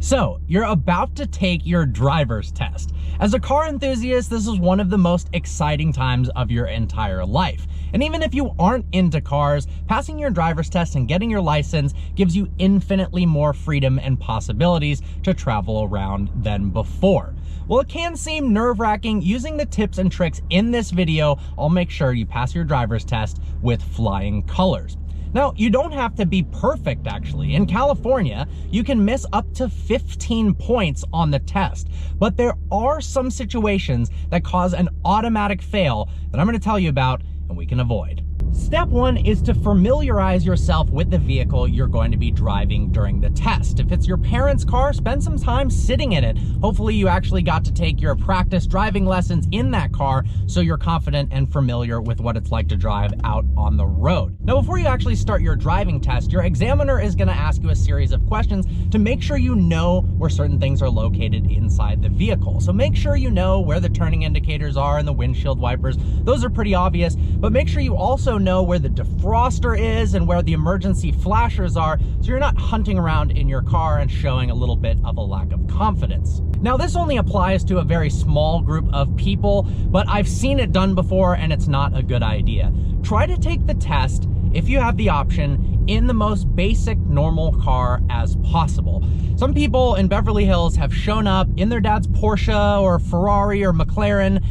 So, you're about to take your driver's test. As a car enthusiast, this is one of the most exciting times of your entire life. And even if you aren't into cars, passing your driver's test and getting your license gives you infinitely more freedom and possibilities to travel around than before. While it can seem nerve-wracking, using the tips and tricks in this video, I'll make sure you pass your driver's test with flying colors. Now, you don't have to be perfect, actually. In California, you can miss up to 15 points on the test, but there are some situations that cause an automatic fail that I'm going to tell you about and we can avoid. Step one is to familiarize yourself with the vehicle you're going to be driving during the test. If it's your parents' car, spend some time sitting in it. Hopefully you actually got to take your practice driving lessons in that car so you're confident and familiar with what it's like to drive out on the road. Now, before you actually start your driving test, your examiner is going to ask you a series of questions to make sure you know where certain things are located inside the vehicle. So make sure you know where the turning indicators are and the windshield wipers. Those are pretty obvious, but make sure you also know where the defroster is and where the emergency flashers are, so you're not hunting around in your car and showing a little bit of a lack of confidence. Now, this only applies to a very small group of people, but I've seen it done before and it's not a good idea. Try to take the test, if you have the option, in the most basic normal car as possible. Some people in Beverly Hills have shown up in their dad's Porsche or Ferrari or McLaren,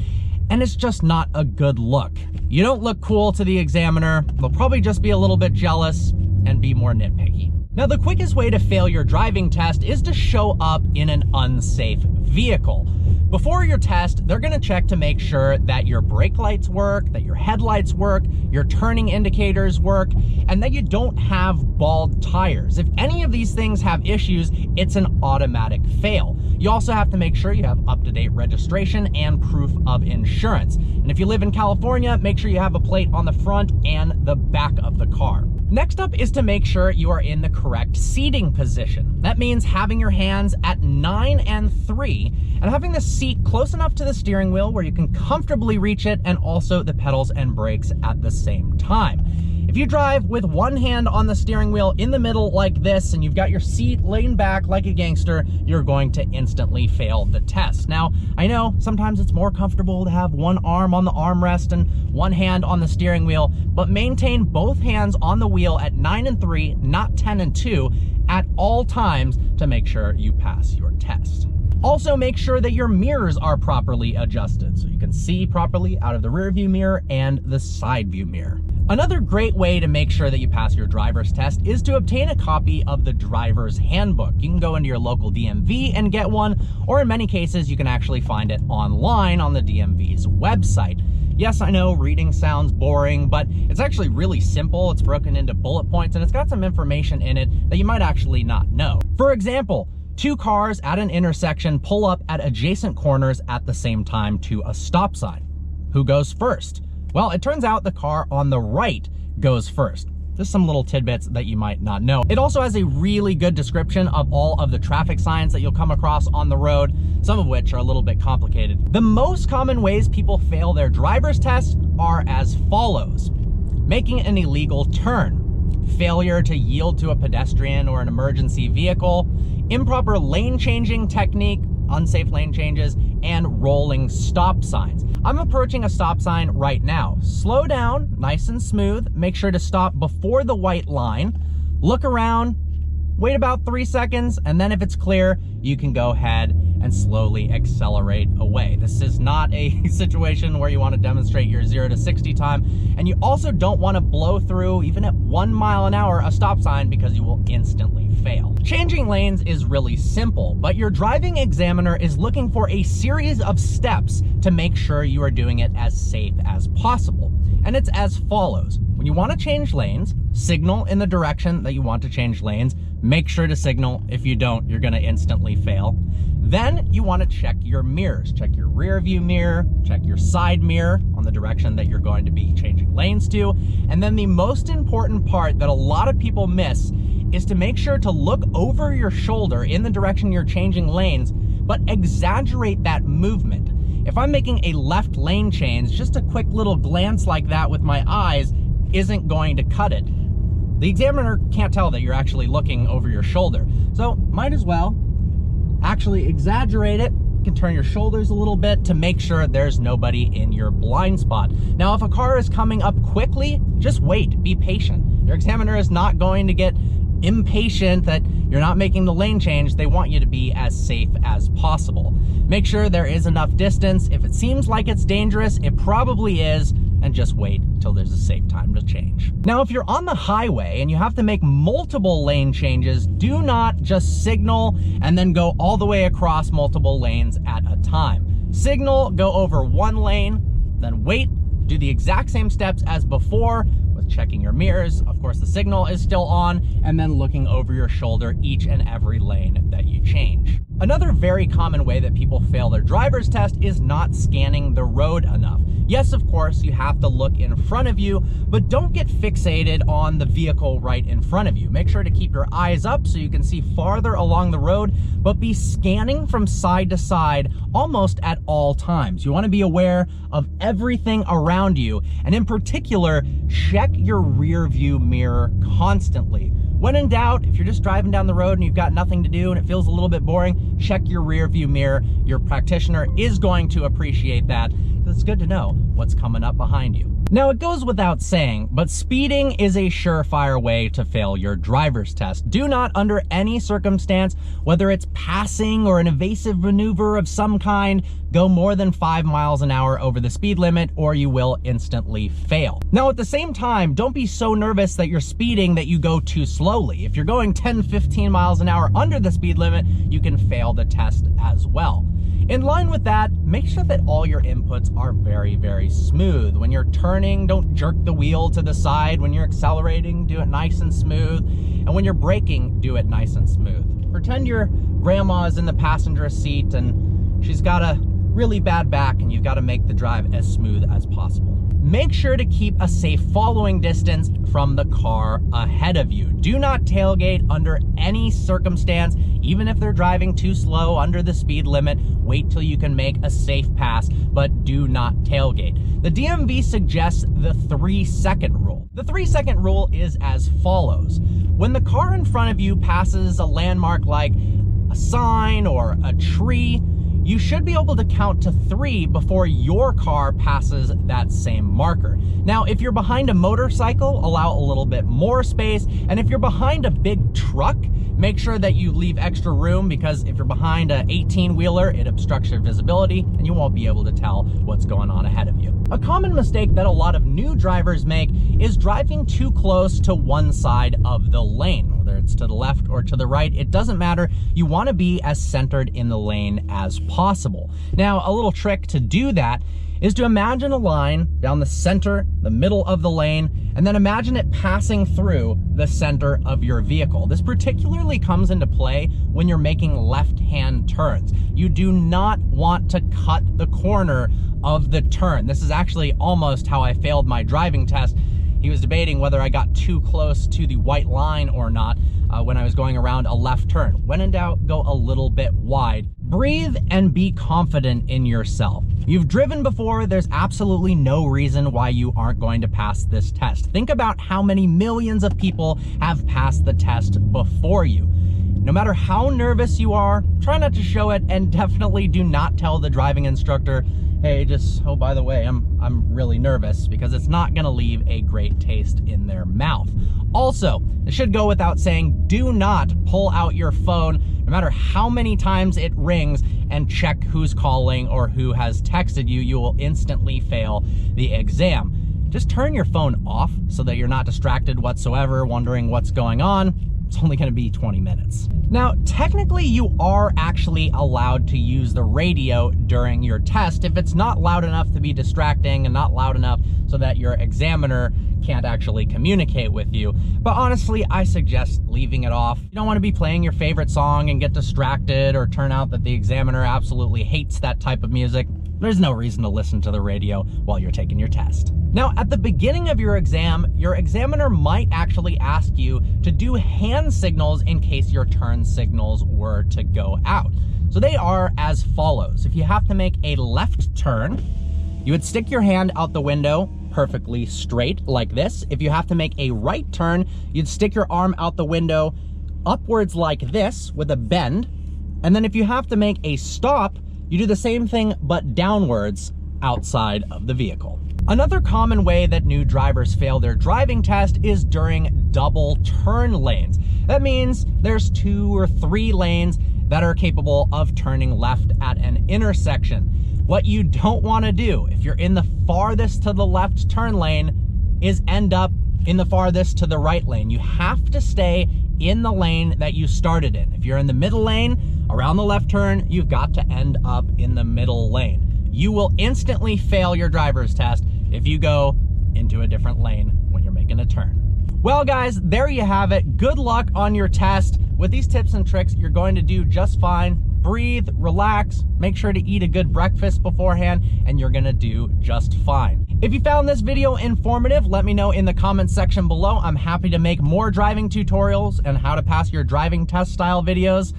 and it's just not a good look. You don't look cool to the examiner. They'll probably just be a little bit jealous and be more nitpicky. Now, the quickest way to fail your driving test is to show up in an unsafe vehicle. Before your test, they're gonna check to make sure that your brake lights work, that your headlights work, your turning indicators work, and that you don't have bald tires. If any of these things have issues, it's an automatic fail. You also have to make sure you have up-to-date registration and proof of insurance. And if you live in California, make sure you have a plate on the front and the back of the car. Next up is to make sure you are in the correct seating position. That means having your hands at 9 and 3 and having the seat close enough to the steering wheel where you can comfortably reach it, and also the pedals and brakes at the same time. If you drive with one hand on the steering wheel in the middle like this and you've got your seat laying back like a gangster, you're going to instantly fail the test. Now, I know sometimes it's more comfortable to have one arm on the armrest and one hand on the steering wheel, but maintain both hands on the wheel at 9 and 3, not 10 and 2, at all times to make sure you pass your test. Also, make sure that your mirrors are properly adjusted so you can see properly out of the rear view mirror and the side view mirror. Another great way to make sure that you pass your driver's test is to obtain a copy of the driver's handbook. You can go into your local DMV and get one, or in many cases, you can actually find it online on the DMV's website. Yes, I know reading sounds boring, but it's actually really simple. It's broken into bullet points and it's got some information in it that you might actually not know. For example, 2 cars at an intersection pull up at adjacent corners at the same time to a stop sign. Who goes first? Well, it turns out the car on the right goes first. Just some little tidbits that you might not know. It also has a really good description of all of the traffic signs that you'll come across on the road, some of which are a little bit complicated. The most common ways people fail their driver's test are as follows: making an illegal turn, failure to yield to a pedestrian or an emergency vehicle, improper lane changing technique, unsafe lane changes, and rolling stop signs. I'm approaching a stop sign right now. Slow down, nice and smooth. Make sure to stop before the white line. Look around, wait about 3 seconds, and then if it's clear, you can go ahead and slowly accelerate away. This is not a situation where you want to demonstrate your 0 to 60 time, and you also don't want to blow through, even at 1 mile an hour, a stop sign, because you will instantly fail. Changing lanes is really simple, but your driving examiner is looking for a series of steps to make sure you are doing it as safe as possible. And it's as follows. When you want to change lanes, signal in the direction that you want to change lanes. Make sure to signal. If you don't, you're going to instantly fail. Then you want to check your mirrors. Check your rear view mirror, check your side mirror on the direction that you're going to be changing lanes to. And then the most important part that a lot of people miss is to make sure to look over your shoulder in the direction you're changing lanes, but exaggerate that movement. If I'm making a left lane change, just a quick little glance like that with my eyes isn't going to cut it. The examiner can't tell that you're actually looking over your shoulder. So might as well actually exaggerate it. You can turn your shoulders a little bit to make sure there's nobody in your blind spot. Now, if a car is coming up quickly, just wait, be patient. Your examiner is not going to get impatient that you're not making the lane change. They want you to be as safe as possible. Make sure there is enough distance. If it seems like it's dangerous, it probably is, and just wait till there's a safe time to change. Now, if you're on the highway and you have to make multiple lane changes, do not just signal and then go all the way across multiple lanes at a time. Signal, go over one lane, then wait, do the exact same steps as before, with checking your mirrors. Of course, the signal is still on, and then looking over your shoulder each and every lane that you change. Another very common way that people fail their driver's test is not scanning the road enough. Yes, of course, you have to look in front of you, but don't get fixated on the vehicle right in front of you. Make sure to keep your eyes up so you can see farther along the road, but be scanning from side to side almost at all times. You want to be aware of everything around you, and in particular, check your rear view mirror constantly. When in doubt, if you're just driving down the road and you've got nothing to do and it feels a little bit boring, check your rear view mirror. Your practitioner is going to appreciate that. It's good to know what's coming up behind you. Now, it goes without saying, but speeding is a surefire way to fail your driver's test. Do not, under any circumstance, whether it's passing or an evasive maneuver of some kind, go more than 5 miles an hour over the speed limit, or you will instantly fail. Now, at the same time, don't be so nervous that you're speeding that you go too slowly. If you're going 10, 15 miles an hour under the speed limit, you can fail the test as well. In line with that, make sure that all your inputs are very, very smooth. When you're turning, don't jerk the wheel to the side. When you're accelerating, do it nice and smooth. And when you're braking, do it nice and smooth. Pretend your grandma's in the passenger seat and she's got a really bad back and you've got to make the drive as smooth as possible. Make sure to keep a safe following distance from the car ahead of you. Do not tailgate under any circumstance, even if they're driving too slow under the speed limit. Wait till you can make a safe pass, but do not tailgate. The DMV suggests the 3-second rule. The 3-second rule is as follows. When the car in front of you passes a landmark like a sign or a tree, you should be able to count to 3 before your car passes that same marker. Now, if you're behind a motorcycle, allow a little bit more space. And if you're behind a big truck, make sure that you leave extra room, because if you're behind an 18-wheeler, it obstructs your visibility and you won't be able to tell what's going on ahead of you. A common mistake that a lot of new drivers make is driving too close to one side of the lane. Whether it's to the left or to the right, it doesn't matter. You want to be as centered in the lane as possible. Now, a little trick to do that is to imagine a line down the center, the middle of the lane, and then imagine it passing through the center of your vehicle. This particularly comes into play when you're making left-hand turns. You do not want to cut the corner of the turn. This is actually almost how I failed my driving test. He was debating whether I got too close to the white line or not when I was going around a left turn. When in doubt, go a little bit wide. Breathe and be confident in yourself. You've driven before. There's absolutely no reason why you aren't going to pass this test. Think about how many millions of people have passed the test before you. No matter how nervous you are, try not to show it, and definitely do not tell the driving instructor, hey, oh, by the way, I'm really nervous, because it's not gonna leave a great taste in their mouth. Also, it should go without saying, do not pull out your phone, no matter how many times it rings, and check who's calling or who has texted you. You will instantly fail the exam. Just turn your phone off so that you're not distracted whatsoever, wondering what's going on. It's only gonna be 20 minutes. Now, technically, you are actually allowed to use the radio during your test if it's not loud enough to be distracting and not loud enough so that your examiner can't actually communicate with you. But honestly, I suggest leaving it off. You don't want to be playing your favorite song and get distracted or turn out that the examiner absolutely hates that type of music. There's no reason to listen to the radio while you're taking your test. Now, at the beginning of your exam, your examiner might actually ask you to do hand signals in case your turn signals were to go out. So they are as follows. If you have to make a left turn, you would stick your hand out the window perfectly straight like this. If you have to make a right turn, you'd stick your arm out the window upwards like this with a bend, And then if you have to make a stop, you do the same thing but downwards outside of the vehicle. Another common way that new drivers fail their driving test is during double turn lanes. That means there's 2 or 3 lanes that are capable of turning left at an intersection. What you don't want to do if you're in the farthest to the left turn lane is end up in the farthest to the right lane. You have to stay in the lane that you started in. If you're in the middle lane, around the left turn, you've got to end up in the middle lane. You will instantly fail your driver's test if you go into a different lane when you're making a turn. Well guys, there you have it. Good luck on your test. With these tips and tricks, you're going to do just fine. Breathe, relax, make sure to eat a good breakfast beforehand, and you're gonna do just fine. If you found this video informative, let me know in the comments section below. I'm happy to make more driving tutorials and how to pass your driving test style videos.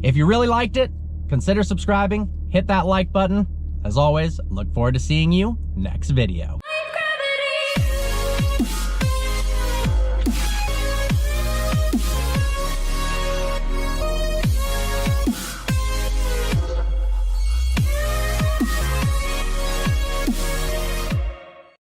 If you really liked it, consider subscribing, hit that like button. As always, look forward to seeing you next video.